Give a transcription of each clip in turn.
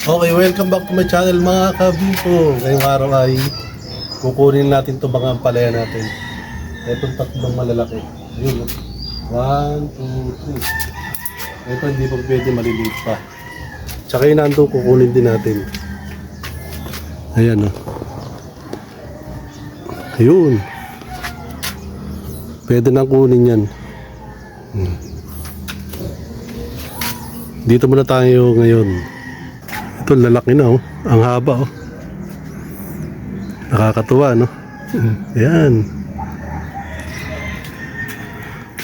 Okay, welcome back to my channel mga kabipo. Ngayong araw ay kukunin natin to mga ampalaya natin. Itong tatlong malalaki. Ayun, 1, 2, 3. Ito hindi pa pwede, maliliit pa. Tsaka yun nandun, kukunin din natin. Ayan o. Ayun. Pwede nang kunin yan. Dito muna tayo ngayon. Ito lalaki na oh. Ang haba oh. Nakakatuwa no. Ayan.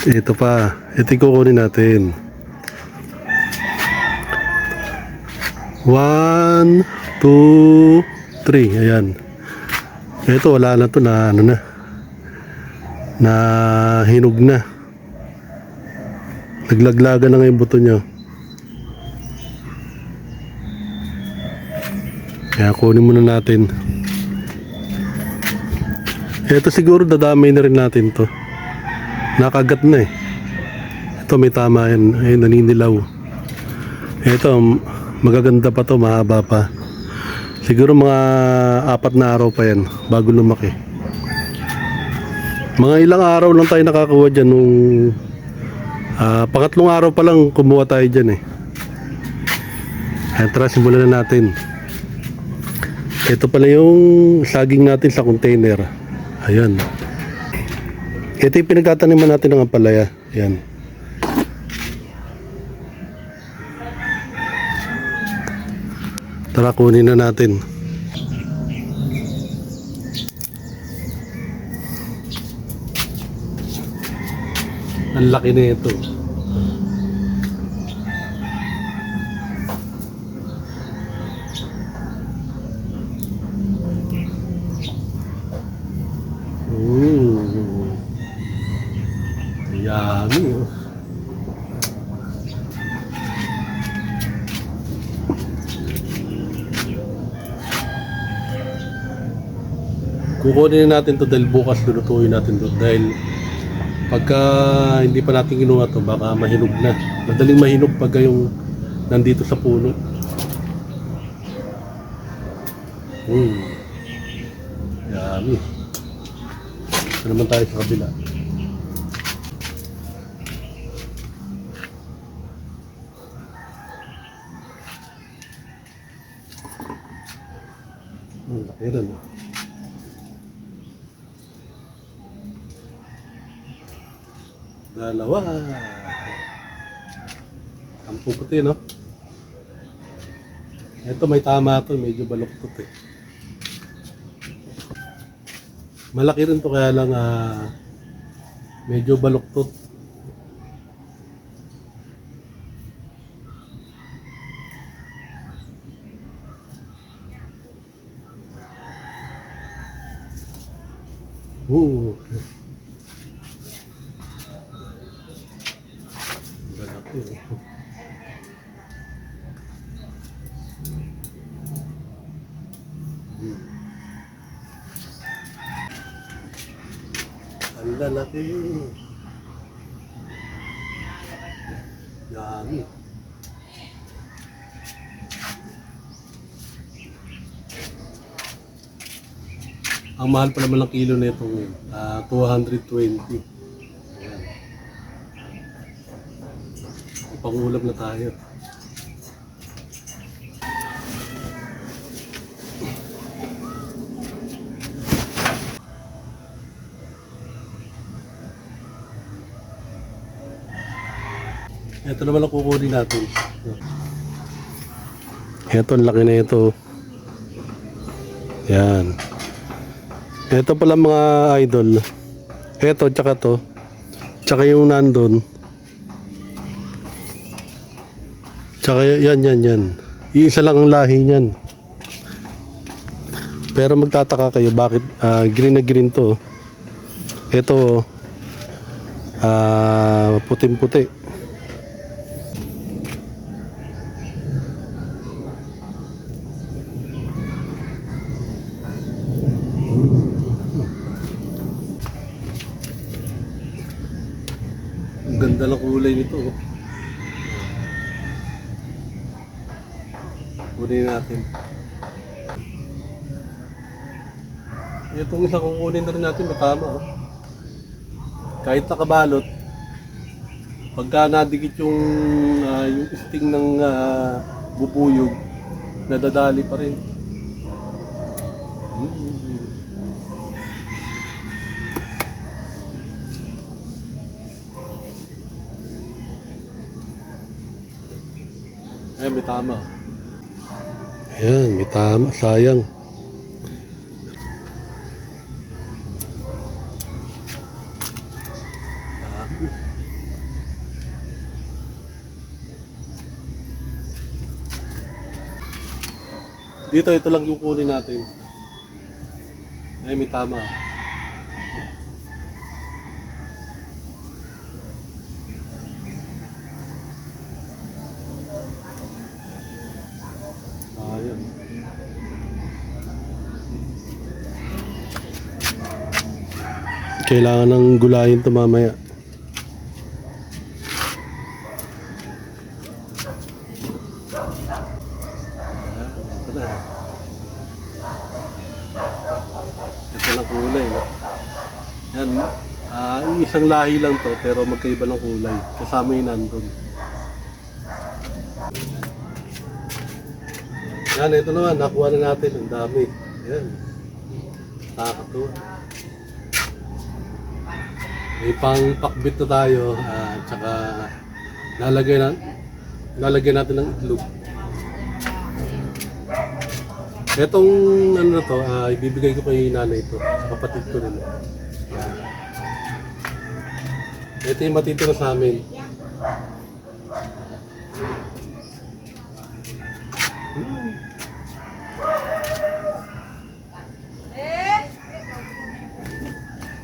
Ito pa. Ito yung kukunin natin. 1, 2, 3. Ayan. Ito wala na to na ano na. Na hinog na. Naglaglagan na nga yung buto niya. Kaya kunin muna natin. Ito siguro dadamay na rin natin to. Nakagat na eh. Ito may tama yan. Ayun, naninilaw. Ito magaganda pa to, mahaba pa. Siguro mga 4 na araw pa yan bago lumaki. Mga ilang araw lang tayo nakakuha dyan nung pangatlong araw pa lang kumuha tayo dyan eh. Kaya tara, simulan na natin. Ito pala yung saging natin sa container. Ayan. Ito yung pinagtataniman natin ng ampalaya. Ayan. Tara, kunin na natin. Ang laki na ito. Yummy oh. Kukunin natin to dahil bukas lulutuin natin to dahil pagka hindi pa natin kinuha to baka mahinog na. Madaling mahinog pagka yung nandito sa puno. Yummy. Ito naman tayo sa kabila. Laki rin oh. Dalawa. Ang puputi no. Ito may tama to, medyo baluktot eh. Malaki rin to kaya lang medyo baluktot. Malaki eh. Ang lalaki. Yummy. Ang mahal pa naman ng kilo na ito ngayon. 220. Ayan. Pangulam na tayo. Ito naman ang kukunin natin. Ito, ang laki na ito. Yan. Ito pala mga idol. Ito, tsaka to. Tsaka yung nandun. Tsaka yan. Iisa lang ang lahi niyan. Pero magtataka kayo bakit green na green to. Ito puting-puti. Ang ganda ng kulay nito. Kunin natin. Itong isa kukunin na rin natin, matama. Oh. Kahit nakabalot, pagka nadikit yung sting ng bubuyog, nadadali pa rin. Ayan, may tama. Ayan, may tama. Sayang. Dito, ito lang yung kunin natin. Ay, may tama. Ayan. Kailangan ng gulayin ito mamaya. Ito na. Ito lang kulay. No? Yan. Isang lahi lang to pero magkaiba ng kulay. Kasama yung nandun. Yan, ito naman. Nakuha na natin. Ang dami. Yan. Nakakatuwa. May pang-pakbit na tayo. Tsaka lalagyan natin ng itlog. Etong ano na to, ibibigay ko kay nanay ito. Sa kapatid ko rin. Yan. Ito yung matitira sa amin.